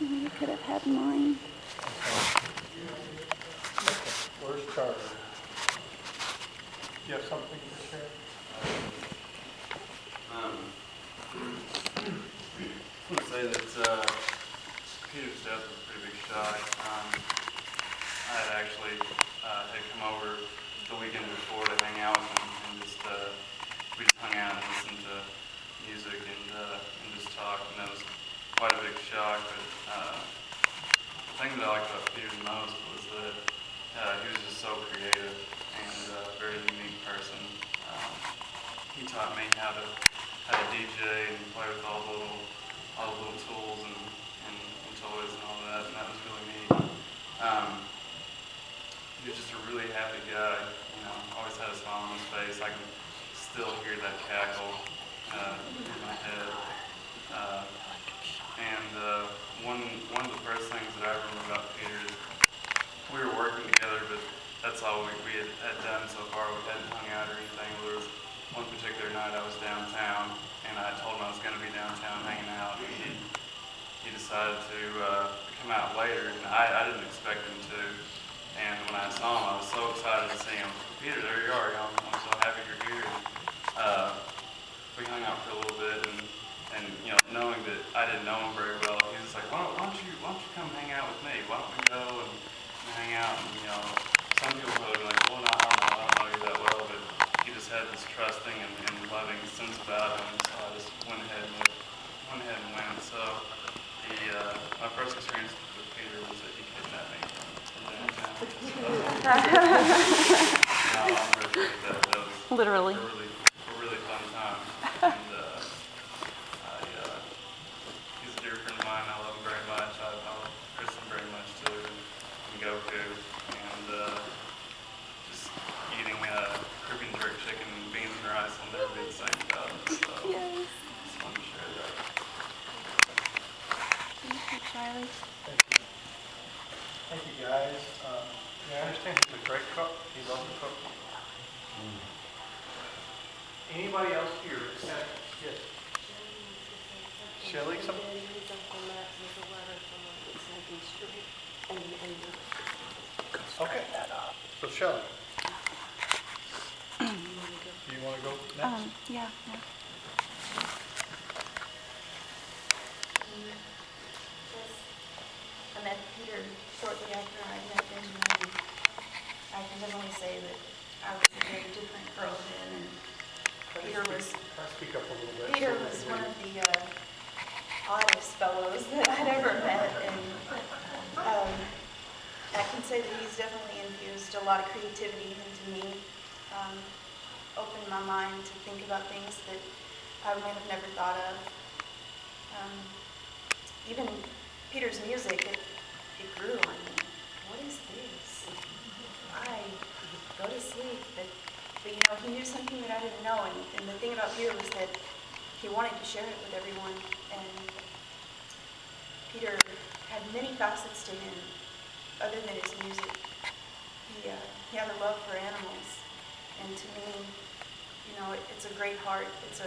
You could have had mine. Where's Charlie? Do you have something to share? I want to say that Peter's death was a pretty big shock. I had actually had come over the weekend before to hang out with him and just we just hung out and listened to music and just talked, and that was quite a big shock. But the thing that I liked about Peter the most was that he was just so creative and a very unique person. He taught me how to DJ and play with all the little tools and toys and all that, and that was really neat. He was just a really happy guy, you know, always had a smile on his face. I can still hear that cackle in my head. One of the first things that I remember about Peter is we were working together, but that's all we had done so far. We hadn't hung out or anything. There was one particular night I was downtown, and I told him I was going to be downtown hanging out, and he decided to come out later, and I didn't expect him to. And when I saw him, I was so excited to see him. Peter, there you are. I'm so happy you're here. And, we hung out for a little bit, and you know, knowing that I didn't know him very well, he was like, why don't you come hang out with me? Why don't we go and hang out? And you know, some people would be like, well, no, I don't know you that well, but he just had this trusting and loving sense about him. So I just went ahead and went. So my first experience with Peter was that he kidnapped me from downtown. No, I'm really good at that. That was Literally. a really fun time. And he's a dear friend of mine. I love him very much. I love Kristen very much too, and Goku, and just eating Caribbean jerk chicken and beans and rice will never be the same without him. So Yes. just wanted to share that. Thank you, Charlie. Thank you. Thank you, guys. Yeah, I understand he's a great cook. He loves to cook. Anybody else here? Yes. Shelley, something? Okay. So Shelley, do you want to go next? Yeah. I met Peter shortly after I met Benjamin. I can definitely say that I was a very different girl then, and Peter was Speak up a little bit. Peter was one of the oddest fellows that I'd ever met, and I can say that he's definitely infused a lot of creativity into me, opened my mind to think about things that I might have never thought of. Even Peter's music, it grew on me. What is this? I go to sleep, but you know, he knew something that I didn't know, and the thing about Peter was that he wanted to share it with everyone, and Peter had many facets to him other than his music. He had a love for animals, and to me, you know, it's a great heart. It's a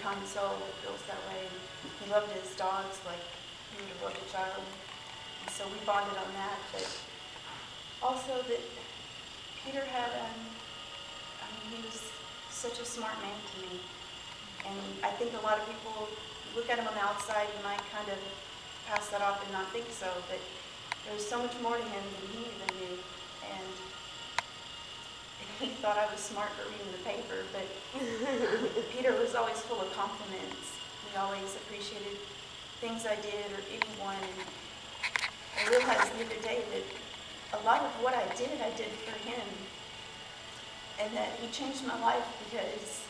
kind soul that feels that way. And he loved his dogs like he would have loved a child, and so we bonded on that. But also that Peter had, he was such a smart man to me, and I think a lot of people look at him on the outside, you might kind of pass that off and not think so, but there was so much more to him than he even knew, and he thought I was smart for reading the paper, but Peter was always full of compliments. He always appreciated things I did or anyone, and I realized the other day that a lot of what I did for him, and that he changed my life because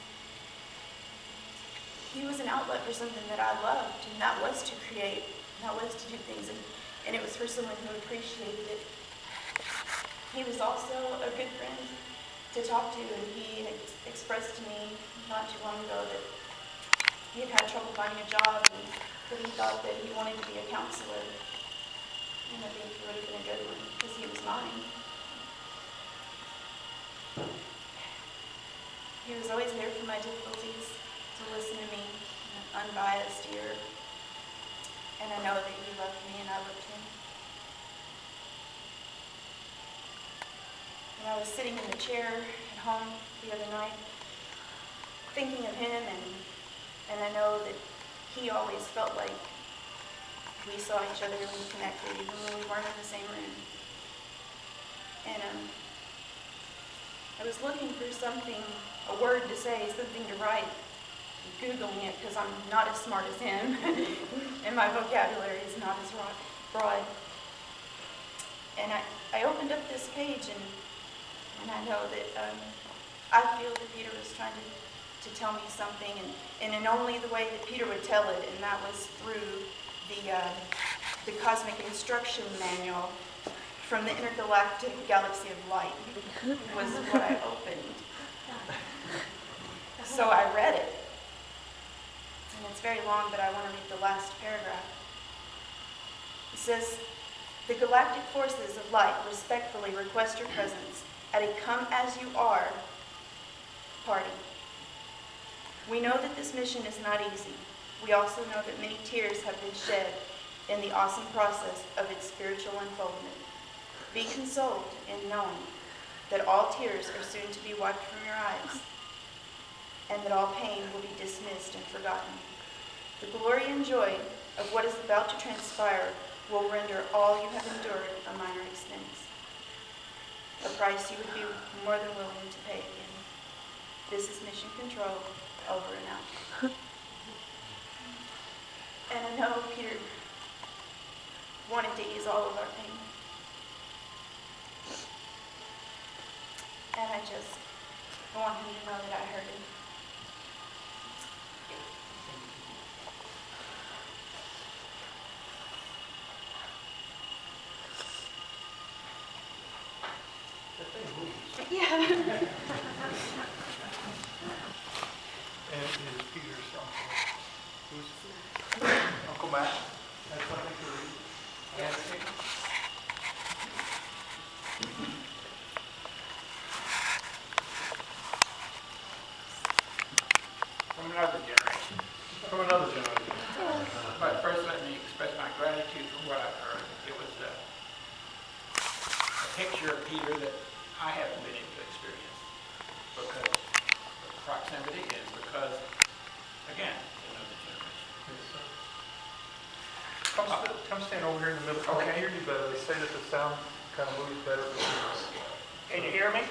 he was an outlet for something that I loved, and that was to create, and that was to do things, and it was for someone who appreciated it. He was also a good friend to talk to, and he had expressed to me not too long ago that he had had trouble finding a job, and that he thought that he wanted to be a counselor, and I think he would have been a good one because he was mine. He was always there for my difficulties, to listen to me in an unbiased ear. And I know that he loved me and I loved him. And I was sitting in the chair at home the other night, thinking of him, and I know that he always felt like we saw each other and we connected, even when we weren't in the same room. And I was looking for something, a word to say, something to write, Googling it, because I'm not as smart as him, and my vocabulary is not as broad. And I opened up this page, and I know that I feel that Peter was trying to tell me something, and in only the way that Peter would tell it, and that was through the Cosmic Instruction Manual from the Intergalactic Galaxy of Light, was what I opened. So I read it, and it's very long, but I want to read the last paragraph. It says, "The galactic forces of light respectfully request your presence at a come-as-you-are party. We know that this mission is not easy. We also know that many tears have been shed in the awesome process of its spiritual unfoldment. Be consoled in knowing that all tears are soon to be wiped from your eyes, and that all pain will be dismissed and forgotten. The glory and joy of what is about to transpire will render all you have endured a minor expense, a price you would be more than willing to pay again. This is Mission Control, over and out." And I know Peter wanted to ease all of our pain. And I want him to know that I heard him. That thing moves. Yeah. And is Peter's uncle. Who's Uncle Matt? That's something to read. Nancy? From another generation. From another generation. But first let me express my gratitude for what I've heard. It was a picture of Peter that I haven't been able to experience because of proximity and because, again, it's another generation. Yes, sir. Come stand over here in the middle. I can Okay. hear you better. They say that the sound kind of moves better. Can you hear me?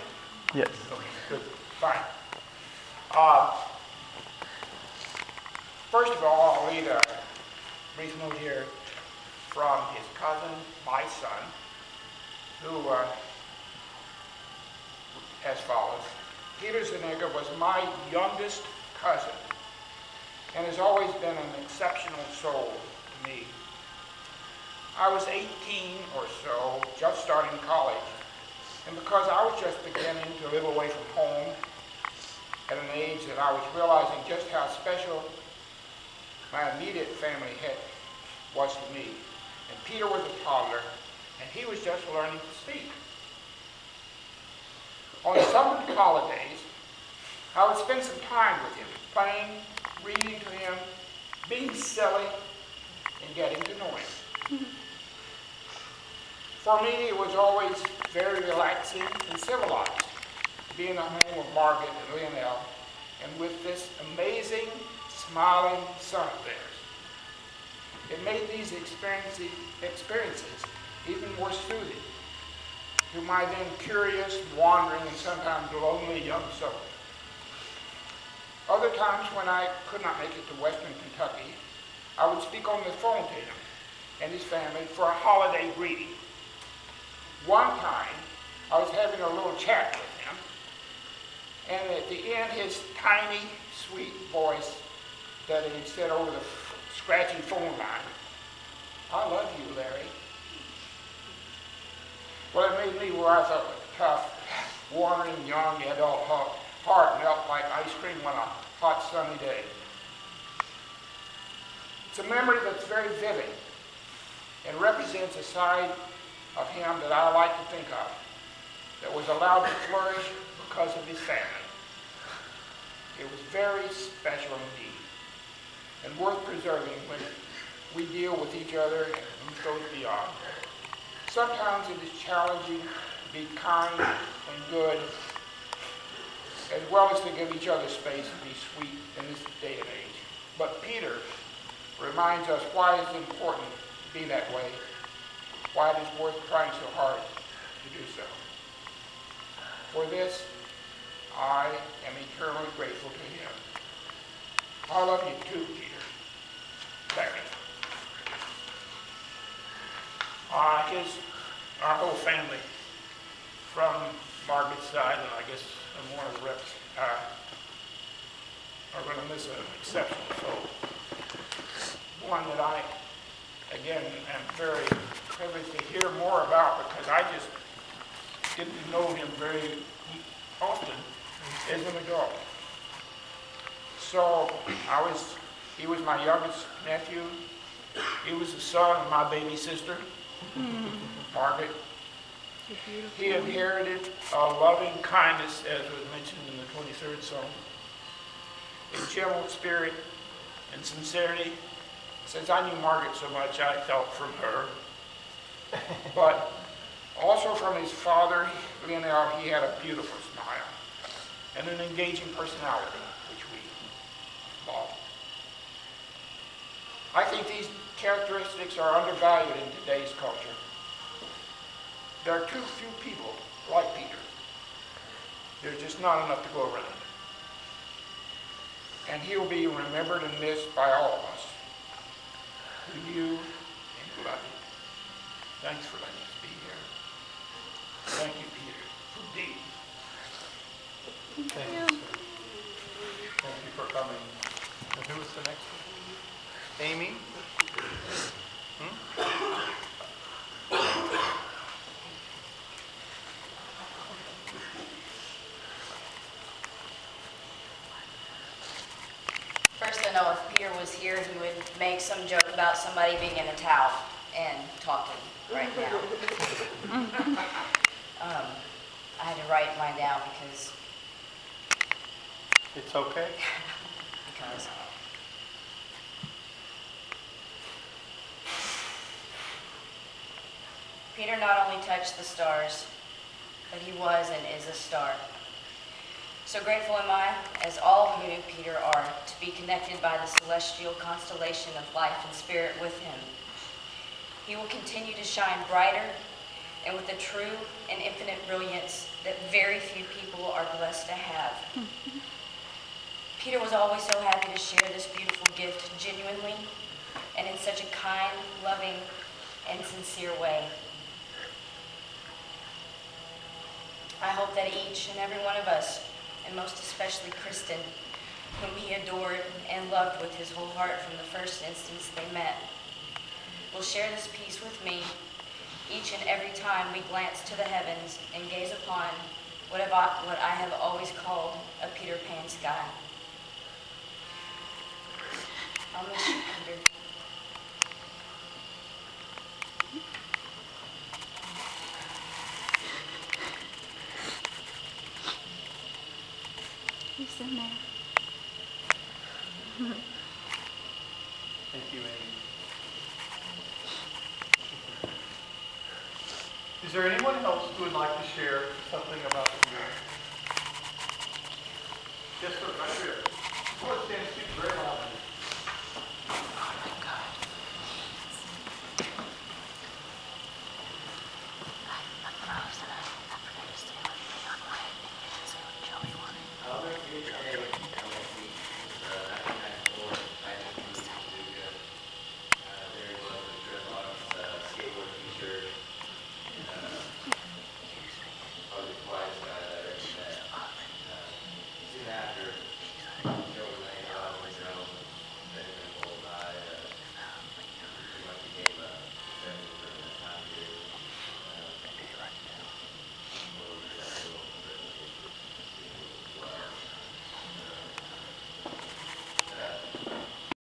Yes. Okay, Good. fine. First of all, I'll read a brief note here from his cousin, my son, who, as follows. Peter Zuniga was my youngest cousin and has always been an exceptional soul to me. I was 18 or so, just starting college, and because I was just beginning to live away from home at an age that I was realizing just how special my immediate family was to me. And Peter was a toddler, and he was just learning to speak. On summer holidays, I would spend some time with him, playing, reading to him, being silly, and getting to know him. For me, it was always very relaxing and civilized to be in the home of Margaret and Lionel, and with this amazing, smiling son of theirs. It made these experiences even more soothing to my then curious, wandering, and sometimes lonely young soul. Other times when I could not make it to Western Kentucky, I would speak on the phone to him and his family for a holiday greeting. One time, I was having a little chat with him, and at the end, his tiny, sweet voice that he said over the scratchy phone line, "I love you, Larry." Well, it made me rise up with a tough, wandering young adult heart melt like ice cream on a hot sunny day. It's a memory that's very vivid and represents a side of him that I like to think of, that was allowed to flourish because of his family. It was very special indeed, and worth preserving when we deal with each other and goes beyond. Sometimes it is challenging to be kind and good, as well as to give each other space and be sweet in this day and age. But Peter reminds us why it's important to be that way, why it is worth trying so hard to do so. For this, I am eternally grateful to him. I love you too, Peter. Becky. Our whole family, from Margaret's side, and I guess I'm one of the reps, are going to miss an exceptional soul. One that I, again, am very privileged to hear more about because I just didn't know him very often as an adult. So he was my youngest nephew. He was the son of my baby sister, Margaret. He inherited a loving kindness, as was mentioned in the 23rd Psalm, a gentle spirit and sincerity. Since I knew Margaret so much, I felt from her. But also from his father, Lionel, he had a beautiful smile and an engaging personality, which we love. I think these characteristics are undervalued in today's culture. There are too few people like Peter. There's just not enough to go around. And he'll be remembered and missed by all of us who knew and who love him. Thanks for letting us be here. Thank you, Peter, for being. Thank you, sir. Thank you for coming. And who was the next one? Amy? First, I know if Peter was here, he would make some joke about somebody being in a towel and talking right now. I had to write mine down because It's okay. Peter not only touched the stars, but he was and is a star. So grateful am I, as all who knew Peter are, to be connected by the celestial constellation of life and spirit with him. He will continue to shine brighter and with a true and infinite brilliance that very few people are blessed to have. Peter was always so happy to share this beautiful gift genuinely and in such a kind, loving, and sincere way. I hope that each and every one of us, and most especially Kristen, whom he adored and loved with his whole heart from the first instance they met, will share this peace with me each and every time we glance to the heavens and gaze upon what I have always called a Peter Pan sky. I'll miss you, Peter. He's in there. Thank you, Amy. Is there anyone else who would like to share something about the year? Yes, sir, right here. Go ahead, stand.